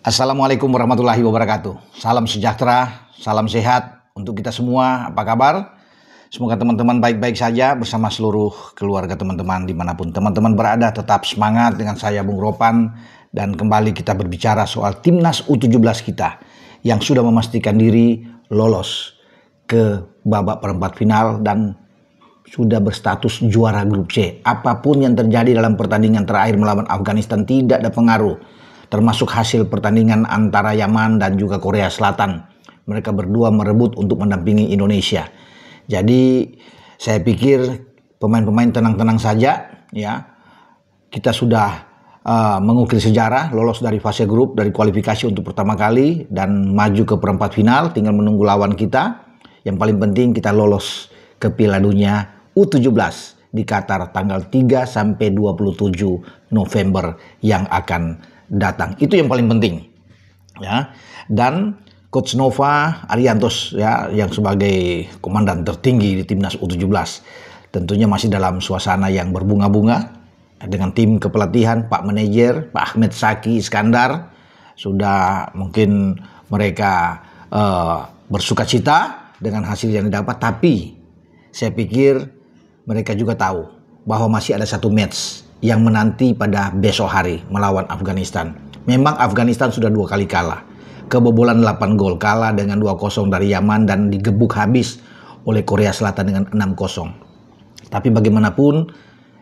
Assalamualaikum warahmatullahi wabarakatuh. Salam sejahtera, salam sehat untuk kita semua. Apa kabar? Semoga teman-teman baik-baik saja bersama seluruh keluarga teman-teman dimanapun teman-teman berada. Tetap semangat dengan saya Bung Ropan. Dan kembali kita berbicara soal Timnas U17 kita yang sudah memastikan diri lolos ke babak perempat final dan sudah berstatus juara grup C. Apapun yang terjadi dalam pertandingan terakhir melawan Afghanistan tidak ada pengaruh, termasuk hasil pertandingan antara Yaman dan juga Korea Selatan. Mereka berdua merebut untuk mendampingi Indonesia. Jadi saya pikir pemain-pemain tenang-tenang saja ya. Kita sudah mengukir sejarah, lolos dari fase grup, dari kualifikasi untuk pertama kali dan maju ke perempat final, tinggal menunggu lawan kita. Yang paling penting kita lolos ke Piala Dunia U17 di Qatar tanggal 3 sampai 27 November yang akan datang. Itu yang paling penting ya. Dan Coach Nova Ariantos ya, yang sebagai komandan tertinggi di Timnas U17 tentunya masih dalam suasana yang berbunga-bunga dengan tim kepelatihan, Pak Manajer, Pak Ahmed Saki Iskandar. Sudah mungkin mereka bersukacita dengan hasil yang didapat, tapi saya pikir mereka juga tahu bahwa masih ada satu match yang menanti pada besok hari melawan Afghanistan. Memang Afghanistan sudah 2 kali kalah. Kebobolan 8 gol, kalah dengan 2-0 dari Yaman dan digebuk habis oleh Korea Selatan dengan 6-0. Tapi bagaimanapun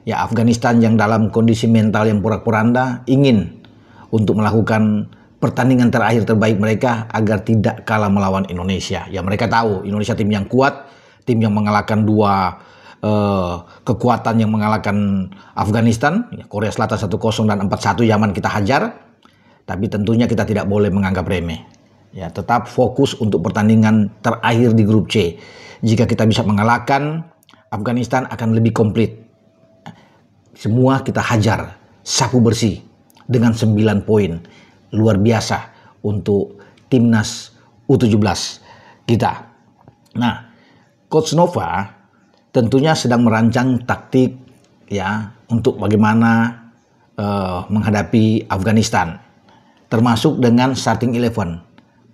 ya, Afghanistan yang dalam kondisi mental yang porak-poranda ingin untuk melakukan pertandingan terakhir terbaik mereka agar tidak kalah melawan Indonesia. Ya, mereka tahu Indonesia tim yang kuat, tim yang mengalahkan 2 kekuatan yang mengalahkan Afghanistan, Korea Selatan 1-0 dan 4-1 Yaman kita hajar. Tapi tentunya kita tidak boleh menganggap remeh. Ya, tetap fokus untuk pertandingan terakhir di grup C. Jika kita bisa mengalahkan Afghanistan akan lebih komplit. Semua kita hajar, sapu bersih dengan 9 poin. Luar biasa untuk Timnas U17 kita. Nah, Coach Nova tentunya sedang merancang taktik ya untuk bagaimana menghadapi Afghanistan, termasuk dengan starting 11.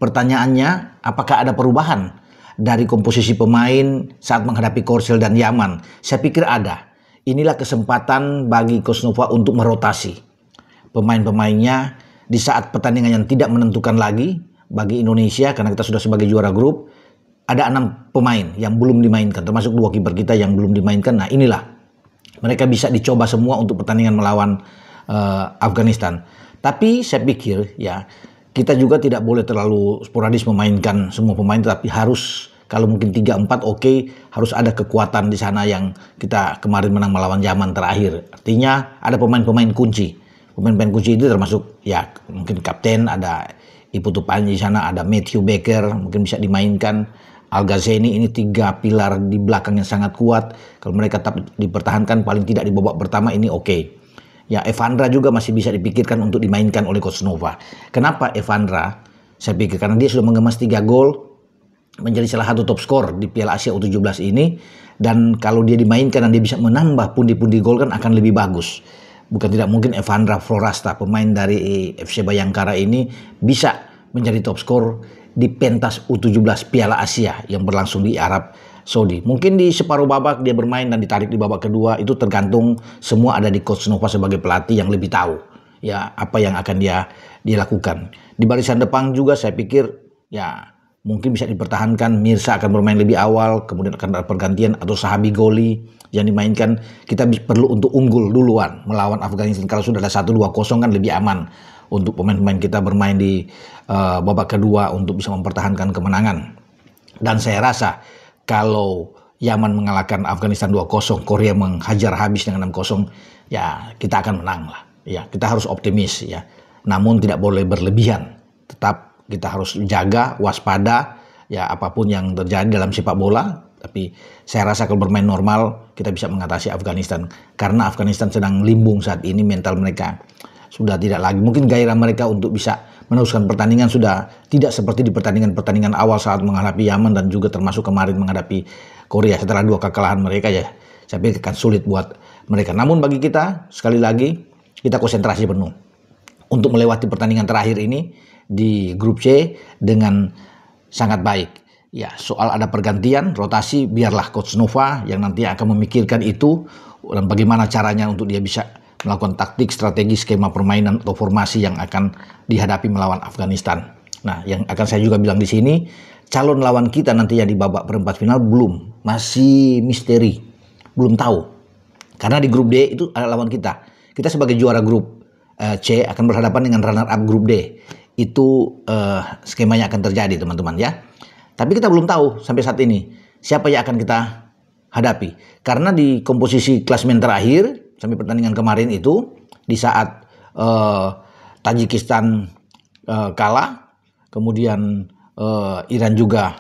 Pertanyaannya, apakah ada perubahan dari komposisi pemain saat menghadapi Korsel dan Yaman? Saya pikir ada. Inilah kesempatan bagi Coach Nova untuk merotasi pemain-pemainnya di saat pertandingan yang tidak menentukan lagi bagi Indonesia, karena kita sudah sebagai juara grup. Ada 6 pemain yang belum dimainkan, termasuk 2 kiper kita yang belum dimainkan. Nah, inilah mereka bisa dicoba semua untuk pertandingan melawan Afghanistan. Tapi saya pikir ya, kita juga tidak boleh terlalu sporadis memainkan semua pemain, tapi harus kalau mungkin 3-4 oke, harus ada kekuatan di sana yang kita kemarin menang melawan Yaman terakhir. Artinya ada pemain-pemain kunci. Pemain-pemain kunci itu termasuk ya mungkin kapten, ada Iputu Panji di sana, ada Matthew Baker mungkin bisa dimainkan. Al Ghazani, ini 3 pilar di belakang yang sangat kuat. Kalau mereka tetap dipertahankan paling tidak di babak pertama ini oke. Ya, Evandra juga masih bisa dipikirkan untuk dimainkan oleh Coach Nova. Kenapa Evandra? Saya pikir karena dia sudah mengemas 3 gol, menjadi salah satu top skor di Piala Asia U17 ini. Dan kalau dia dimainkan dan dia bisa menambah pundi-pundi gol kan akan lebih bagus. Bukan tidak mungkin Evandra Florasta, pemain dari FC Bayangkara ini bisa menjadi top skor di pentas U17 Piala Asia yang berlangsung di Arab Saudi. Mungkin di separuh babak dia bermain dan ditarik di babak kedua, itu tergantung, semua ada di Coach Nova sebagai pelatih yang lebih tahu ya apa yang akan dia lakukan. Di barisan depan juga saya pikir ya mungkin bisa dipertahankan. Mirsa akan bermain lebih awal, kemudian akan ada pergantian atau Sahabi Goli yang dimainkan. Kita perlu untuk unggul duluan melawan Afghanistan. Kalau sudah ada 1-2-0 kan lebih aman untuk pemain-pemain kita bermain di babak kedua untuk bisa mempertahankan kemenangan. Dan saya rasa kalau Yaman mengalahkan Afghanistan 2-0, Korea menghajar habis dengan 6-0, ya kita akan menang lah. Ya, kita harus optimis ya. Namun tidak boleh berlebihan. Tetap kita harus jaga, waspada ya apapun yang terjadi dalam sepak bola. Tapi saya rasa kalau bermain normal kita bisa mengatasi Afghanistan. Karena Afghanistan sedang limbung saat ini, mental mereka sudah tidak lagi. Mungkin gairah mereka untuk bisa meneruskan pertandingan sudah tidak seperti di pertandingan-pertandingan awal saat menghadapi Yaman dan juga termasuk kemarin menghadapi Korea. Setelah 2 kekalahan mereka ya, saya pikir akan sulit buat mereka. Namun bagi kita, sekali lagi, kita konsentrasi penuh untuk melewati pertandingan terakhir ini di grup C dengan sangat baik. Ya, soal ada pergantian, rotasi, biarlah Coach Nova yang nanti akan memikirkan itu dan bagaimana caranya untuk dia bisa melakukan taktik, strategi, skema permainan atau formasi yang akan dihadapi melawan Afghanistan. Nah, yang akan saya juga bilang di sini, calon lawan kita nantinya di babak perempat final masih misteri, belum tahu. Karena di grup D itu ada lawan kita. Kita sebagai juara grup C akan berhadapan dengan runner up grup D. Itu skemanya akan terjadi, teman-teman ya. Tapi kita belum tahu sampai saat ini siapa yang akan kita hadapi. Karena di komposisi klasemen terakhir sampai pertandingan kemarin itu di saat Tajikistan kalah, kemudian Iran juga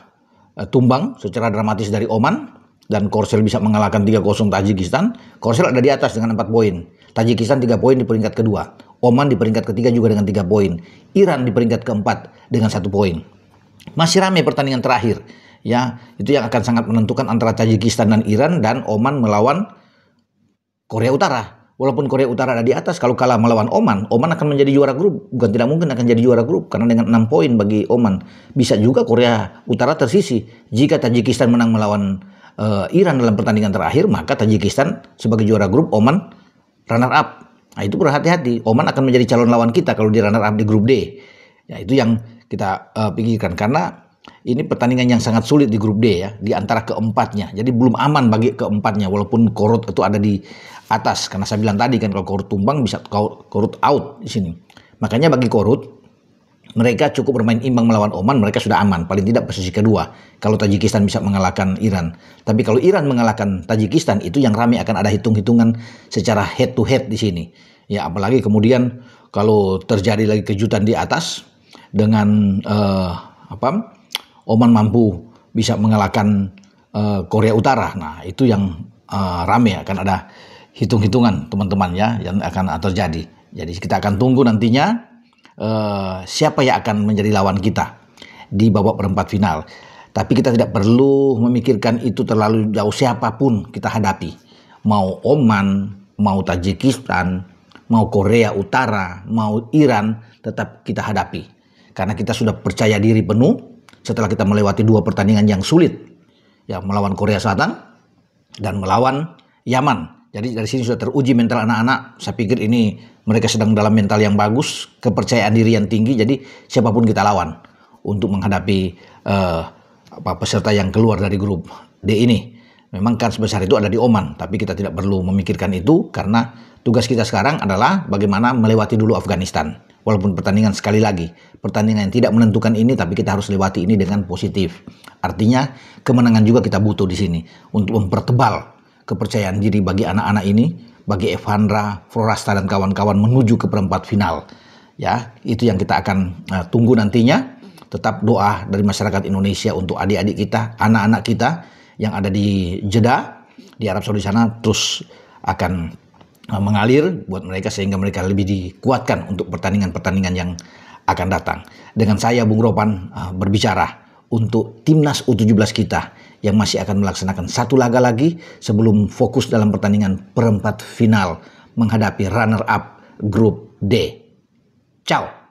tumbang secara dramatis dari Oman dan Korsel bisa mengalahkan 3-0 Tajikistan. Korsel ada di atas dengan 4 poin. Tajikistan 3 poin di peringkat kedua. Oman di peringkat ketiga juga dengan 3 poin. Iran di peringkat keempat dengan 1 poin. Masih ramai pertandingan terakhir, ya itu yang akan sangat menentukan antara Tajikistan dan Iran dan Oman melawan Korea Utara. Walaupun Korea Utara ada di atas, kalau kalah melawan Oman akan menjadi juara grup. Bukan tidak mungkin akan jadi juara grup karena dengan 6 poin bagi Oman. Bisa juga Korea Utara tersisih. Jika Tajikistan menang melawan Iran dalam pertandingan terakhir, maka Tajikistan sebagai juara grup, Oman runner up. Nah itu berhati-hati. Oman akan menjadi calon lawan kita kalau di runner up di grup D. Ya itu yang kita pikirkan karena ini pertandingan yang sangat sulit di grup D ya, di antara keempatnya. Jadi belum aman bagi keempatnya walaupun Korut itu ada di atas. Karena saya bilang tadi kan kalau Korut tumbang bisa Korut out di sini. Makanya bagi Korut mereka cukup bermain imbang melawan Oman, mereka sudah aman, paling tidak posisi kedua. Kalau Tajikistan bisa mengalahkan Iran. Tapi kalau Iran mengalahkan Tajikistan itu yang ramai akan ada hitung-hitungan secara head to head di sini. Ya apalagi kemudian kalau terjadi lagi kejutan di atas dengan Oman mampu bisa mengalahkan Korea Utara. Nah, itu yang rame akan ada hitung-hitungan teman-teman ya yang akan terjadi. Jadi kita akan tunggu nantinya siapa yang akan menjadi lawan kita di babak perempat final. Tapi kita tidak perlu memikirkan itu terlalu jauh, siapapun kita hadapi. Mau Oman, mau Tajikistan, mau Korea Utara, mau Iran, tetap kita hadapi. Karena kita sudah percaya diri penuh setelah kita melewati 2 pertandingan yang sulit. Ya, melawan Korea Selatan dan melawan Yaman. Jadi dari sini sudah teruji mental anak-anak. Saya pikir ini mereka sedang dalam mental yang bagus, kepercayaan diri yang tinggi. Jadi siapapun kita lawan untuk menghadapi peserta yang keluar dari grup D ini. Memang kan sebesar itu ada di Oman, tapi kita tidak perlu memikirkan itu karena tugas kita sekarang adalah bagaimana melewati dulu Afghanistan. Walaupun pertandingan sekali lagi, pertandingan yang tidak menentukan ini, tapi kita harus lewati ini dengan positif. Artinya kemenangan juga kita butuh di sini untuk mempertebal kepercayaan diri bagi anak-anak ini, bagi Evandra, Florasta dan kawan-kawan menuju ke perempat final. Ya, itu yang kita akan tunggu nantinya. Tetap doa dari masyarakat Indonesia untuk adik-adik kita, anak-anak kita yang ada di Jeddah, di Arab Saudi sana terus akan mengalir buat mereka sehingga mereka lebih dikuatkan untuk pertandingan-pertandingan yang akan datang. Dengan saya Bung Ropan berbicara untuk timnas U17 kita yang masih akan melaksanakan 1 laga lagi sebelum fokus dalam pertandingan perempat final menghadapi runner up grup D. Ciao.